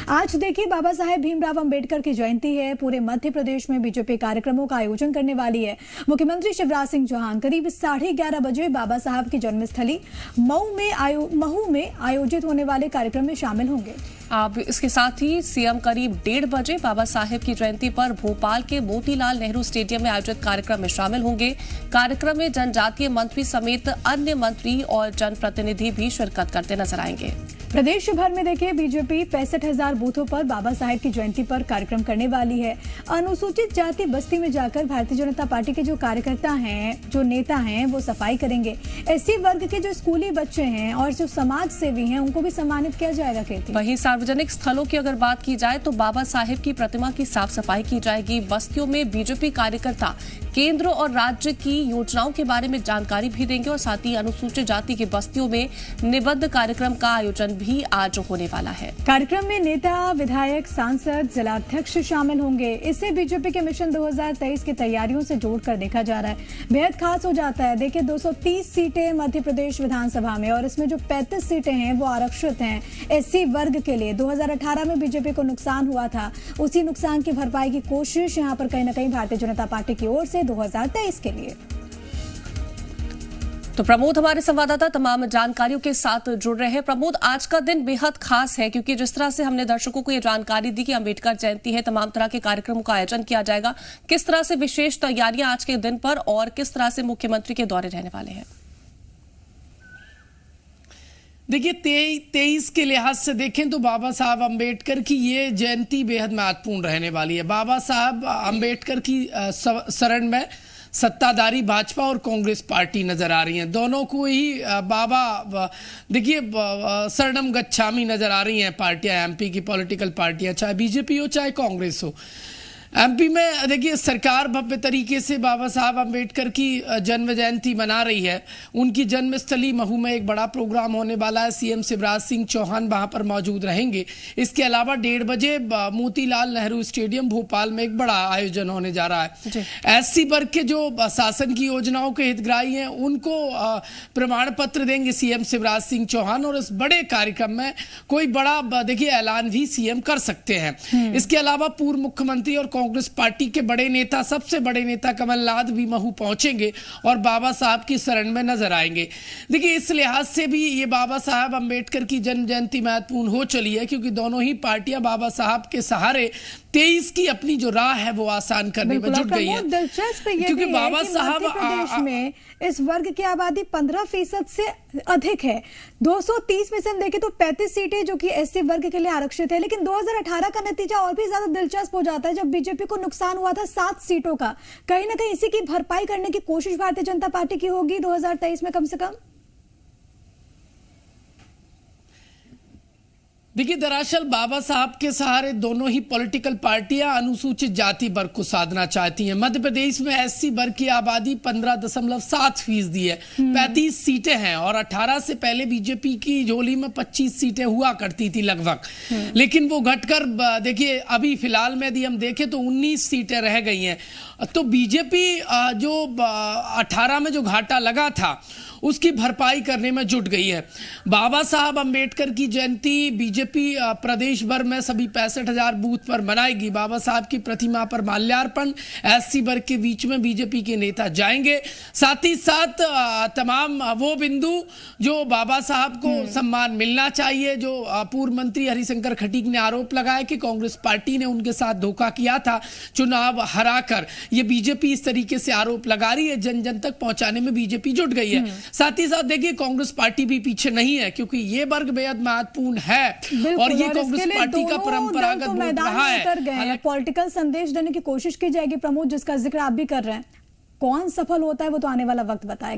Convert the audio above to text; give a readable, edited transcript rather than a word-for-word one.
आज देखिए बाबा साहेब भीमराव अंबेडकर की जयंती है। पूरे मध्य प्रदेश में बीजेपी कार्यक्रमों का आयोजन करने वाली है। मुख्यमंत्री शिवराज सिंह चौहान करीब 11:30 बजे बाबा साहब की जन्मस्थली महू में आयोजित होने वाले कार्यक्रम में शामिल होंगे। अब इसके साथ ही सीएम करीब 1:30 बजे बाबा साहेब की जयंती पर भोपाल के मोतीलाल नेहरू स्टेडियम में आयोजित कार्यक्रम में शामिल होंगे। कार्यक्रम में जनजातीय मंत्री समेत अन्य मंत्री और जनप्रतिनिधि भी शिरकत करते नजर आएंगे। प्रदेश भर में देखिए बीजेपी 65,000 बूथों पर बाबा साहेब की जयंती पर कार्यक्रम करने वाली है। अनुसूचित जाति बस्ती में जाकर भारतीय जनता पार्टी के जो कार्यकर्ता हैं, जो नेता हैं, वो सफाई करेंगे। एससी वर्ग के जो स्कूली बच्चे हैं और जो समाज सेवी हैं, उनको भी सम्मानित किया जाएगा। कहती वहीं सार्वजनिक स्थलों की अगर बात की जाए तो बाबा साहेब की प्रतिमा की साफ सफाई की जाएगी। बस्तियों में बीजेपी कार्यकर्ता केंद्र और राज्य की योजनाओं के बारे में जानकारी भी देंगे और साथ ही अनुसूचित जाति की बस्तियों में निबद्ध कार्यक्रम का आयोजन भी आज होने वाला है। कार्यक्रम में नेता, विधायक, सांसद, जिलाध्यक्ष शामिल होंगे। इससे बीजेपी के मिशन 2023 की तैयारियों से जोड़कर देखा जा रहा है। बेहद खास हो जाता है। देखिए 230 सीटें मध्य प्रदेश विधानसभा में और इसमें जो 35 सीटें हैं वो आरक्षित हैं एससी वर्ग के लिए। 2018 में बीजेपी को नुकसान हुआ था, उसी नुकसान की भरपाई की कोशिश यहाँ पर कहीं न कहीं भारतीय जनता पार्टी की ओर से 2023 के लिए। तो प्रमोद हमारे संवाददाता तमाम जानकारियों के साथ जुड़ रहे हैं। प्रमोद, आज का दिन बेहद खास है क्योंकि जिस तरह से हमने दर्शकों को ये जानकारी दी कि अंबेडकर जयंती है, तमाम तरह के कार्यक्रमों का आयोजन किया जाएगा। किस तरह से विशेष तैयारियां आज के दिन पर और किस तरह से मुख्यमंत्री के दौरे रहने वाले हैं? देखिए 23 के लिहाज से देखें तो बाबा साहब अंबेडकर की ये जयंती बेहद महत्वपूर्ण रहने वाली है। बाबा साहब अंबेडकर की शरण में सत्ताधारी भाजपा और कांग्रेस पार्टी नजर आ रही हैं। दोनों को ही बाबा देखिए शरणम गच्छामी नजर आ रही हैं पार्टियां, एमपी की पॉलिटिकल पार्टियां, चाहे बीजेपी हो चाहे कांग्रेस हो। एमपी में देखिए सरकार भव्य तरीके से बाबा साहब अंबेडकर की जन्म जयंती मना रही है। उनकी जन्मस्थली महू में एक बड़ा प्रोग्राम होने वाला है। सीएम शिवराज सिंह चौहान वहां पर मौजूद रहेंगे। इसके अलावा 1:30 बजे मोतीलाल नेहरू स्टेडियम भोपाल में एक बड़ा आयोजन होने जा रहा है। एससी वर्ग के जो शासन की योजनाओं के हितग्राही हैं उनको प्रमाण पत्र देंगे सीएम शिवराज सिंह चौहान और इस बड़े कार्यक्रम में कोई बड़ा देखिए ऐलान भी सीएम कर सकते हैं। इसके अलावा पूर्व मुख्यमंत्री और कांग्रेस पार्टी के बड़े नेता, सबसे बड़े नेता कमलनाथ भी महू पहुंचेंगे और बाबा साहब की शरण में नजर आएंगे। देखिए इस लिहाज से भी ये बाबा साहब अंबेडकर की जन्म जयंती महत्वपूर्ण हो चली है क्योंकि दोनों ही पार्टियां बाबा साहब के सहारे 23 की अपनी जो राह है वो आसान करने में जुट गई है। दिलचस्प ये क्योंकि भी बाबा है कि साहब मध्य प्रदेश में इस वर्ग की आबादी 15% से अधिक है। 230 में से हम देखें तो 35 सीटें जो कि एससी वर्ग के लिए आरक्षित है। लेकिन 2018 का नतीजा और भी ज्यादा दिलचस्प हो जाता है जब बीजेपी को नुकसान हुआ था 7 सीटों का। कहीं ना कहीं इसी की भरपाई करने की कोशिश भारतीय जनता पार्टी की होगी 2023 में कम से कम। देखिए दरअसल बाबा साहब के सहारे दोनों ही पॉलिटिकल पार्टियां अनुसूचित जाति वर्ग को साधना चाहती हैं। मध्य प्रदेश में एससी वर्ग की आबादी 15.7% है। 35 सीटें हैं और 18 से पहले बीजेपी की झोली में 25 सीटें हुआ करती थी लगभग, लेकिन वो घटकर देखिए अभी फिलहाल में यदि हम देखें तो 19 सीटें रह गई हैं। तो बीजेपी जो 18 में जो घाटा लगा था उसकी भरपाई करने में जुट गई है। बाबा साहब अंबेडकर की जयंती बीजेपी प्रदेश भर में सभी 65,000 बूथ पर मनाएगी। बाबा साहब की प्रतिमा पर माल्यार्पण, एससी वर्ग के बीच में बीजेपी के नेता जाएंगे। साथ ही साथ तमाम वो बिंदु जो बाबा साहब को सम्मान मिलना चाहिए, जो पूर्व मंत्री हरिशंकर खटीक ने आरोप लगाया कि कांग्रेस पार्टी ने उनके साथ धोखा किया था चुनाव हराकर। ये बीजेपी इस तरीके से आरोप लगा रही है, जन जन तक पहुंचाने में बीजेपी जुट गई है। साथ ही साथ देखिए कांग्रेस पार्टी भी पीछे नहीं है क्योंकि ये वर्ग बेहद महत्वपूर्ण है और ये कांग्रेस पार्टी का परंपरागत वोट रहा है। पॉलिटिकल संदेश देने की कोशिश की जाएगी प्रमोद, जिसका जिक्र आप भी कर रहे हैं। कौन सफल होता है वो तो आने वाला वक्त बताएगा।